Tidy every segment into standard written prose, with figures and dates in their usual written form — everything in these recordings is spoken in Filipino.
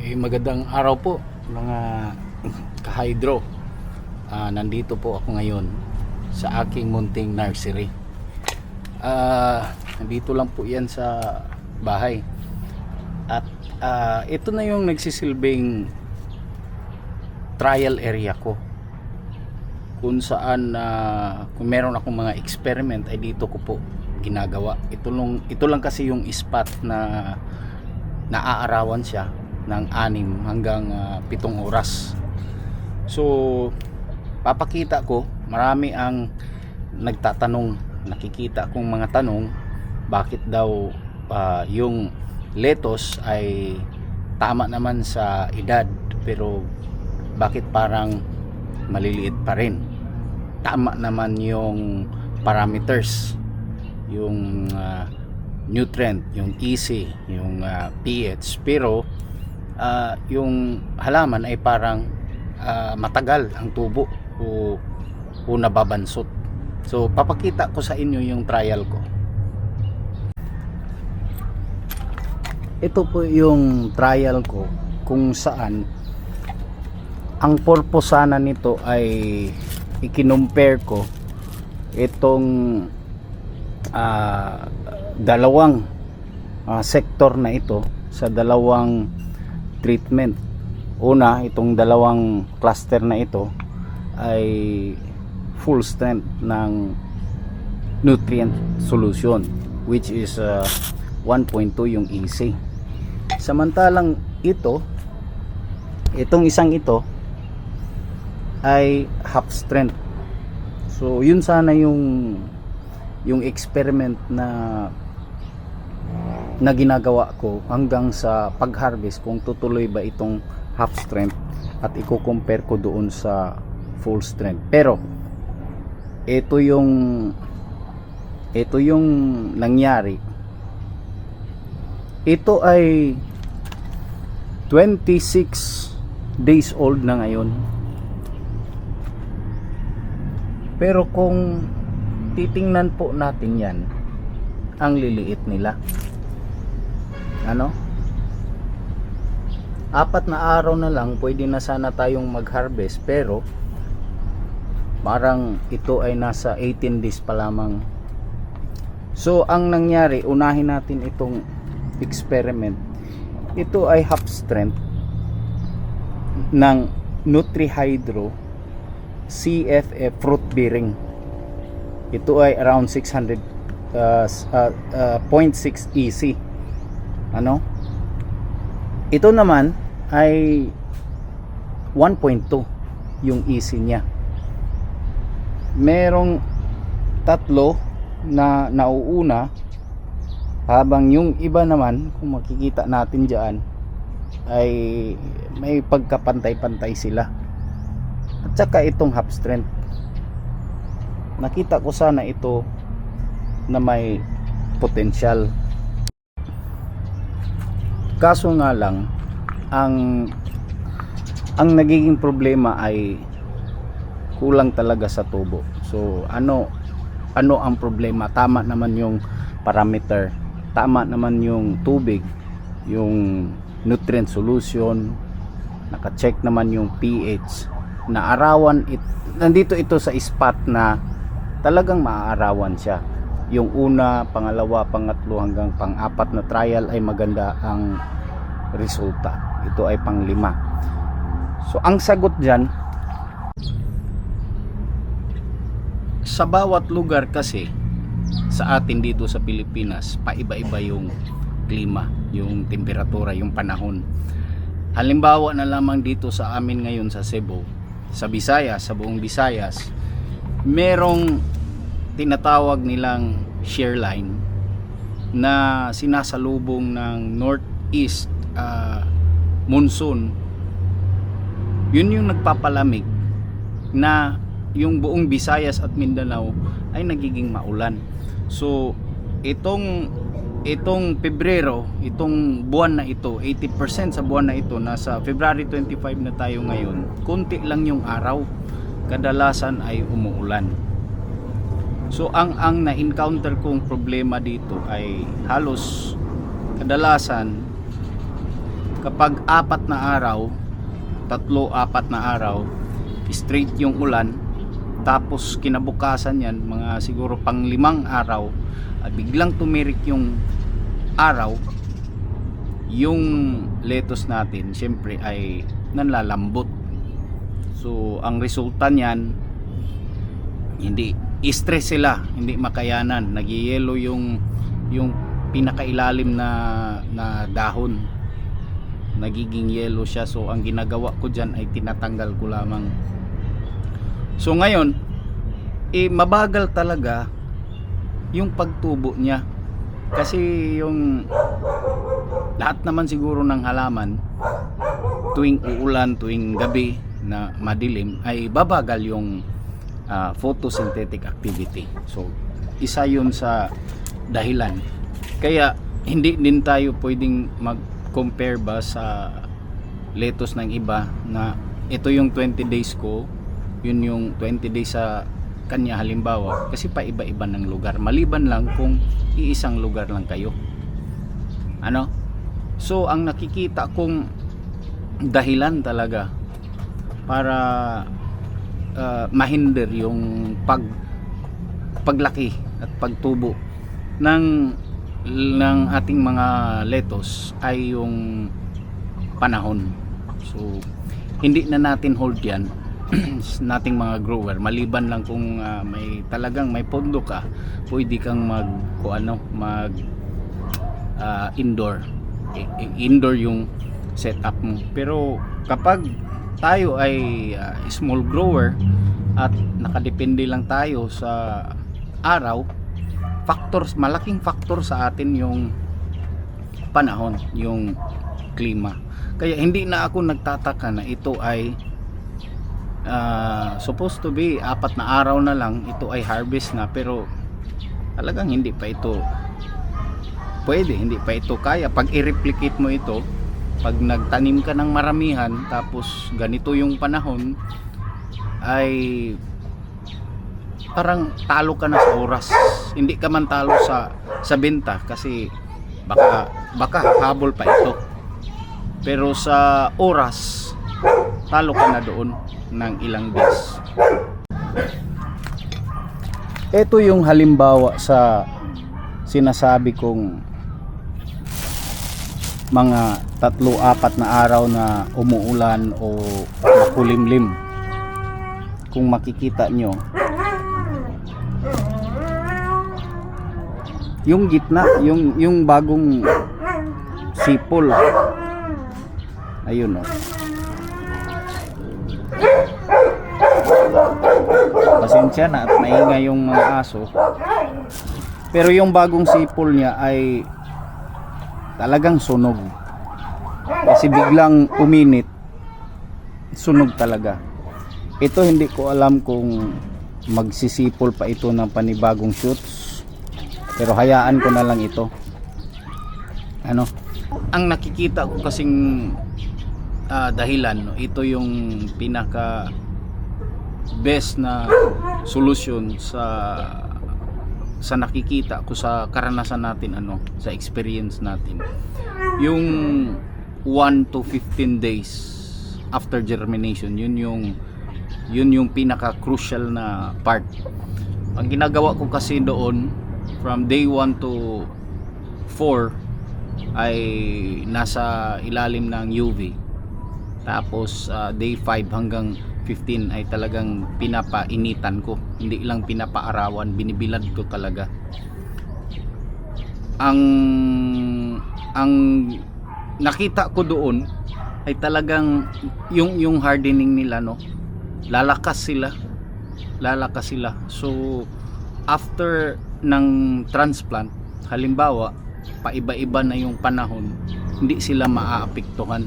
Magandang araw po mga ka-hydro. Nandito po ako ngayon sa aking munting nursery. Nandito lang po yan sa bahay. At ito na yung nagsisilbing trial area ko, kung saan kung meron akong mga experiment ay dito ko po ginagawa. Ito lang kasi yung spot na naaarawan siya ng 6 hanggang 7 oras. So papakita ko, marami ang nagtatanong, nakikita kong mga tanong, bakit daw yung lettuce ay tama naman sa edad pero bakit parang maliliit pa rin. Tama naman yung parameters, yung nutrient, yung EC, yung pH, pero yung halaman ay parang matagal ang tubo o nababansot. So papakita ko sa inyo yung trial ko. Ito po yung trial ko, kung saan ang purpose sana nito ay i-compare ko itong dalawang sektor na ito sa dalawang treatment. Una, itong dalawang cluster na ito ay full strength ng nutrient solution, which is 1.2 yung EC. Samantalang itong isang ito ay half strength. So yun sana yung experiment na ginagawa ko hanggang sa pag-harvest, kung tutuloy ba itong half strength at i-compare ko doon sa full strength. Pero ito yung nangyari. Ito ay 26 days old na ngayon. Pero kung titingnan po natin yan, ang liliit nila. 4 na araw na lang pwede na sana tayong mag-harvest, pero parang ito ay nasa 18 days pa lamang. So ang nangyari, unahin natin itong experiment. Ito ay half strength ng NutriHydro CFF fruit bearing. Ito ay around 600 0.6 EC. Ito naman ay 1.2 yung EC niya. Merong 3 na nauuna, habang yung iba naman, kung makikita natin diyan, ay may pagkapantay-pantay sila. At saka itong half strength, nakita ko sana ito na may potential. Kaso nga lang, ang nagiging problema ay kulang talaga sa tubo. So ano ang problema? Tama naman yung parameter, tama naman yung tubig, yung nutrient solution, naka-check naman yung pH, naarawan nandito ito sa spot na talagang maaarawan siya. Yung una, pangalawa, pangatlo hanggang pang-4 na trial ay maganda ang resulta. Ito ay pang-5. So ang sagot dyan, sa bawat lugar kasi sa atin dito sa Pilipinas, paiba-iba yung klima, yung temperatura, yung panahon. Halimbawa na lamang dito sa amin ngayon sa Cebu, sa Visayas, sa buong Visayas, merong tinatawag nilang shear line na sinasalubong ng northeast monsoon. Yun yung nagpapalamig na yung buong Visayas at Mindanao ay nagiging maulan. So itong Pebrero, itong buwan na ito, 80% sa buwan na ito, nasa February 25 na tayo ngayon, konti lang yung araw, kadalasan ay umuulan. So ang na-encounter kong problema dito ay halos kadalasan kapag 4 na araw, 3-4 na araw straight yung ulan, tapos kinabukasan yan mga siguro pang 5 araw at biglang tumirik yung araw, yung lettuce natin syempre ay nanlalambot. So ang resulta niyan, hindi stress sila, hindi makayanan, nagyayelo yung pinakailalim na dahon, nagiging yellow siya. So ang ginagawa ko dyan ay tinatanggal ko lamang. So ngayon mabagal talaga yung pagtubo niya, kasi yung lahat naman siguro ng halaman tuwing uulan, tuwing gabi na madilim ay babagal yung photosynthetic activity. So isa yun sa dahilan. Kaya hindi din tayo pwedeng mag-compare ba sa lettuce ng iba na ito yung 20 days ko, yun yung 20 days sa kanya halimbawa, kasi paiba-iba ng lugar, maliban lang kung iisang lugar lang kayo. Ano? So ang nakikita kong dahilan talaga para mahinder yung paglaki at pagtubo ng ating mga lettuce ay yung panahon. So hindi na natin hold yan nating mga grower, maliban lang kung may talagang may pondo ka, pwede kang mag indoor yung setup mo. Pero kapag tayo ay small grower at nakadepende lang tayo sa araw, malaking factor sa atin yung panahon, yung klima. Kaya hindi na ako nagtataka na ito ay supposed to be 4 na araw na lang, ito ay harvest na, pero talagang hindi pa ito pwede, hindi pa ito kaya. Pag i-replicate mo ito, pag nagtanim ka ng maramihan tapos ganito yung panahon, ay parang talo ka na sa oras. Hindi ka man talo sa benta, kasi baka habol pa ito, pero sa oras talo ka na doon ng ilang days. Ito yung halimbawa sa sinasabi kong mga 3-4 na araw na umuulan o makulimlim. Kung makikita nyo, yung gitna, yung bagong sipol, ayun o. Pasensya na at maingay yung mga aso, pero yung bagong sipol niya ay talagang sunog, kasi biglang uminit, sunog talaga. Ito hindi ko alam kung magsisipol pa ito ng panibagong shoots, pero hayaan ko na lang ito. Ano, ang nakikita ko kasing dahilan, ito yung pinaka best na solusyon sa nakikita ko sa karanasan natin, sa experience natin, yung 1 to 15 days after germination. Yun yung pinaka crucial na part. Ang ginagawa ko kasi doon, from day 1 to 4 ay nasa ilalim ng UV, tapos day 5 hanggang 15 ay talagang pinapainitan ko, hindi lang pinapaarawan, binibilad ko talaga. Ang nakita ko doon ay talagang yung hardening nila, lalakas sila. So after ng transplant, halimbawa paiba-iba na yung panahon, hindi sila maaapektuhan,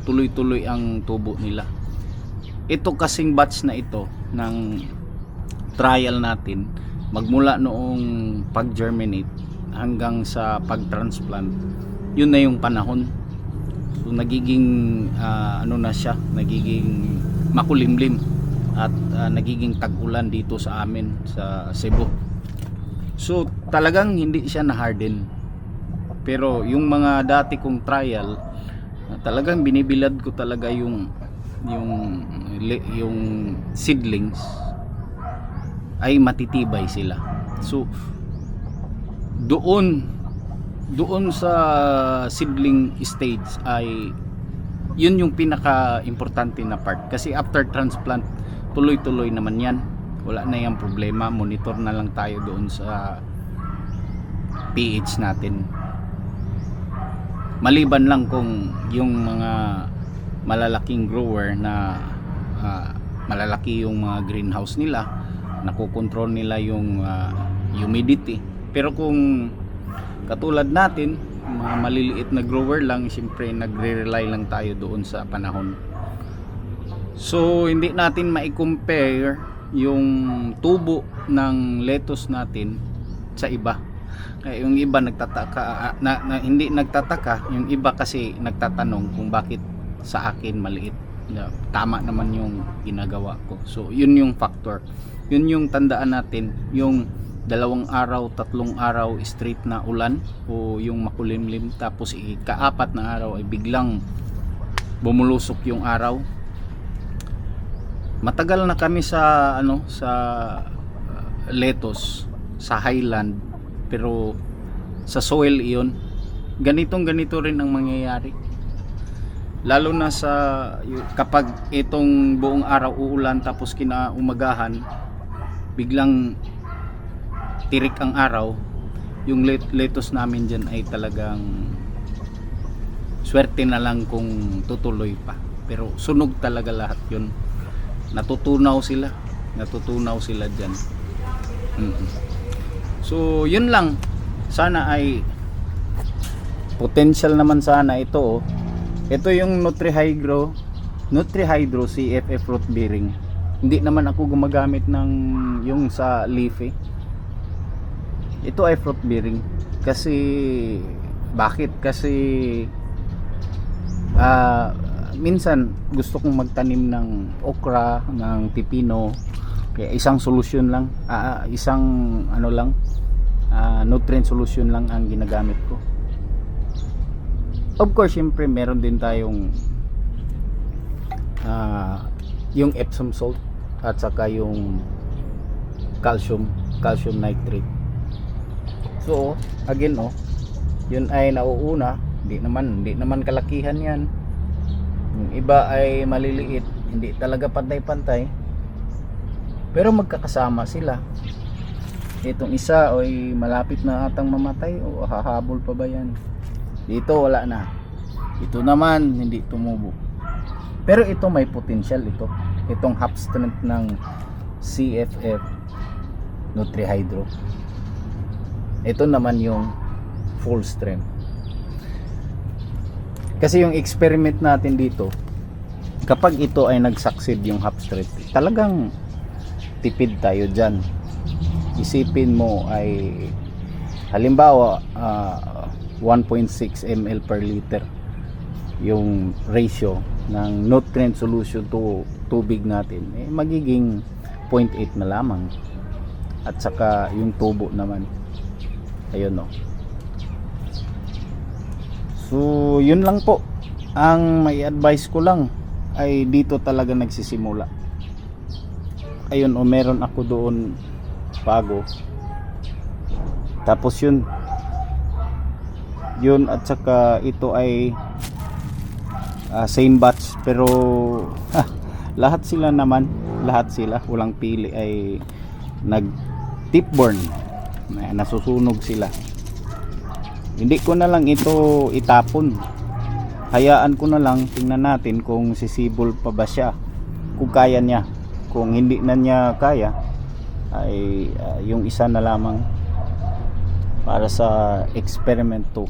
tuloy-tuloy ang tubo nila. Ito kasing batch na ito ng trial natin, magmula noong pag-germinate hanggang sa pag-transplant, yun na yung panahon. So nagiging na siya, nagiging makulimlim at nagiging tag-ulan dito sa amin sa Cebu. So talagang hindi siya na-harden. Pero yung mga dati kong trial Talagang binibilad ko talaga yung seedlings ay matitibay sila. So doon sa seedling stage ay yun yung pinaka importante na part, kasi after transplant tuloy-tuloy naman yan, wala na yung problema. Monitor na lang tayo doon sa pH natin, maliban lang kung yung mga malalaking grower na malalaki yung mga greenhouse nila, nakokontrol nila yung humidity. Pero kung katulad natin, mga maliliit na grower lang, siyempre nagre-rely lang tayo doon sa panahon. So hindi natin mai-compare yung tubo ng lettuce natin sa iba. Kaya yung iba nagtataka, hindi nagtataka, yung iba kasi nagtatanong kung bakit sa akin maliit. Tama naman yung ginagawa ko. So yun yung factor, yun yung tandaan natin. Yung 2 araw, 3 araw straight na ulan o yung makulimlim, tapos ika-4 na araw ay biglang bumulusok yung araw. Matagal na kami sa lettuce sa highland, pero sa soil iyon ganito rin ang mangyayari. Lalo na kapag itong buong araw uulan, tapos kinaumagahan biglang tirik ang araw, yung lettuce namin dyan ay talagang swerte na lang kung tutuloy pa. Pero sunog talaga lahat yun. Natutunaw sila dyan. So yun lang, sana ay potential naman sana ito. Ito yung Nutrihydro CFF root bearing. Hindi naman ako gumagamit ng yung sa leafy. Ito ay fruit bearing. Kasi bakit? Kasi minsan gusto kong magtanim ng okra, ng pipino. Kaya isang solusyon lang, nutrient solution lang ang ginagamit ko. Of course, syempre meron din tayong yung Epsom salt at saka yung calcium nitrate. So again, yun ay nauuna. Hindi naman kalakihan yan. Yung iba ay maliliit, hindi talaga pantay-pantay, pero magkakasama sila. Itong isa ay malapit na atang mamatay, o hahabol pa ba yan? Dito wala na. Ito naman hindi tumubo. Pero ito may potential ito. Itong half strength ng CFF Nutrihydro. Ito naman yung full strength. Kasi yung experiment natin dito, kapag ito ay nag-succeed yung half strength, talagang tipid tayo dyan. Isipin mo ay halimbawa 1.6 ml per liter yung ratio ng nutrient solution to tubig natin, magiging 0.8 na lamang. At saka yung tubo naman, ayun So yun lang po ang may advice ko lang, ay dito talaga nagsisimula. Ayun, meron ako doon bago, tapos yun at saka ito ay same batch, pero lahat sila, walang pili ay nag tip-borne, nasusunog sila. Hindi ko na lang ito itapon, hayaan ko na lang, tingnan natin kung sisibol pa ba siya, kung kaya niya. Kung hindi na niya kaya, ay yung isa na lamang para sa experiment 2.